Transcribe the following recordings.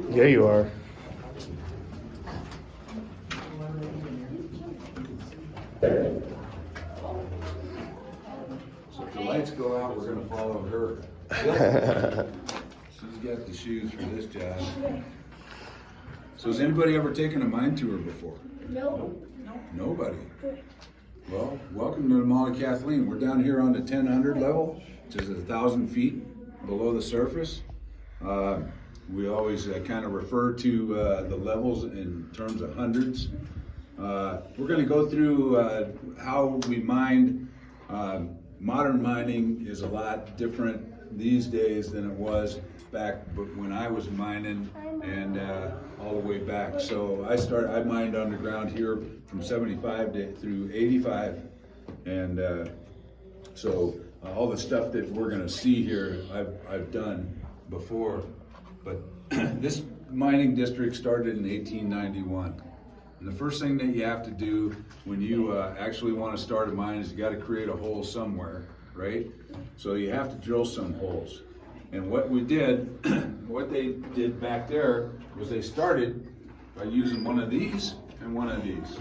Yeah, you are. So if the lights go out, we're gonna follow her. She's got the shoes for this job. So has anybody ever taken a mine tour before? No. Nobody. Well, welcome to the Mall of Kathleen. We're down here on the 1000 level, which is 1,000 feet below the surface. We always kind of refer to the levels in terms of hundreds. We're going to go through how we mined. Modern mining is a lot different these days than it was back when I was mining and all the way back. So I mined underground here from 75 through 85. And so all the stuff that we're gonna see here, I've done before. But this mining district started in 1891. And the first thing that you have to do when you actually want to start a mine is you got to create a hole somewhere, right? So you have to drill some holes. And what we did, what they did back there was they started by using one of these and one of these.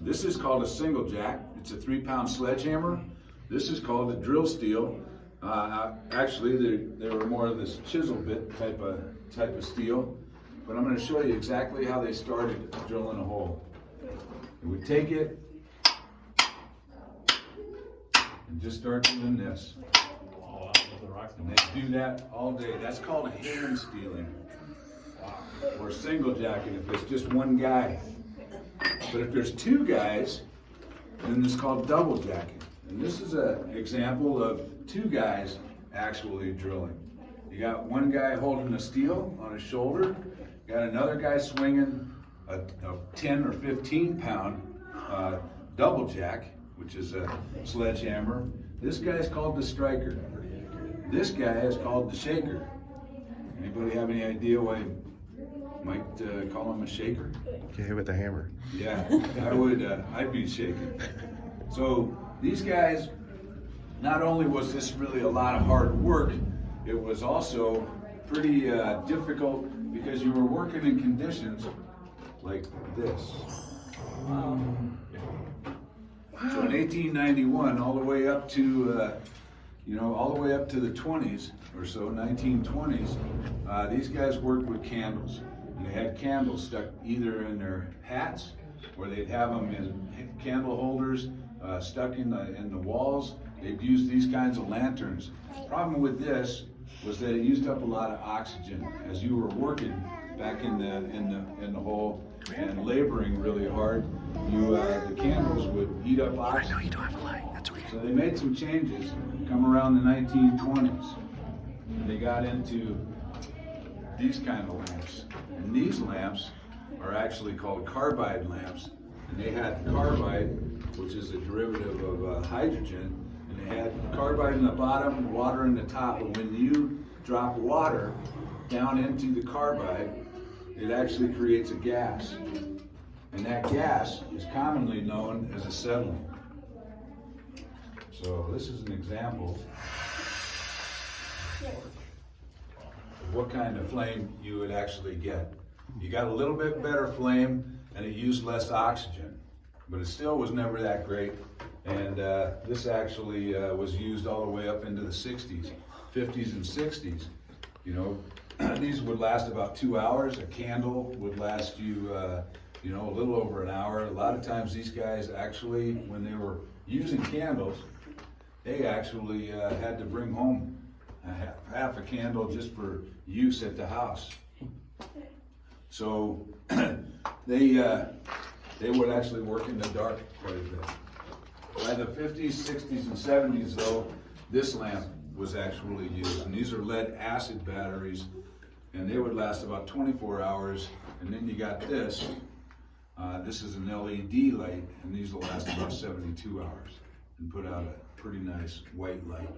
This is called a single jack. It's a 3-pound sledgehammer. This is called a drill steel. Actually, they were more of this chisel bit type of steel. But I'm going to show you exactly how they started drilling a hole. You would take it and just start doing this. And they do that all day. That's called a hand stealing. Or single jacking if it's just one guy. But if there's two guys, then it's called double jacking. And this is an example of two guys actually drilling. You got one guy holding a steel on his shoulder. Got another guy swinging a 10 or 15 pound double jack, which is a sledgehammer. This guy is called the striker. This guy is called the shaker. Anybody have any idea why you might call him a shaker? Get hit with a hammer. Yeah, I would. I'd be shaking. So these guys, not only was this really a lot of hard work, it was also pretty difficult because you were working in conditions like this. So in 1891, all the way up to, all the way up to the 20s or so, 1920s, these guys worked with candles. And they had candles stuck either in their hats, or they'd have them in candle holders stuck in the walls. They'd use these kinds of lanterns. The problem with this was that it used up a lot of oxygen as you were working back in the hole and laboring really hard. The candles would eat up oxygen. I know you don't have a light. That's okay. So they made some changes come around the 1920s. They got into these kind of lamps. And these lamps are actually called carbide lamps. And they had carbide, which is a derivative of hydrogen. And they had carbide in the bottom, water in the top. And when you drop water down into the carbide, it actually creates a gas. And that gas is commonly known as acetylene. So this is an example of what kind of flame you would actually get. You got a little bit better flame and it used less oxygen, but it still was never that great. And this actually was used all the way up into the 60s, 50s and 60s. These would last about 2 hours. A candle would last you, a little over an hour. A lot of times these guys actually, when they were using candles, they actually had to bring home half a candle just for use at the house. So they would actually work in the dark quite a bit. By the 50s, 60s, and 70s, though, this lamp was actually used. And these are lead acid batteries, and they would last about 24 hours. And then you got this. This is an LED light, and these will last about 72 hours and put out a pretty nice white light.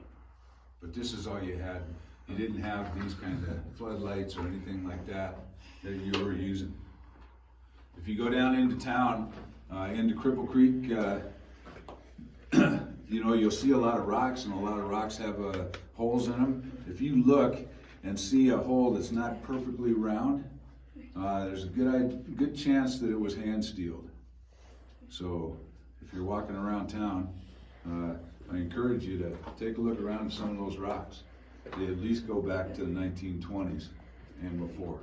But this is all you had. You didn't have these kind of floodlights or anything like that you were using. If you go down into town, into Cripple Creek, you'll see a lot of rocks, and a lot of rocks have holes in them. If you look and see a hole that's not perfectly round, there's a good chance that it was hand steeled. So if you're walking around town, I encourage you to take a look around at some of those rocks. They at least go back to the 1920s and before.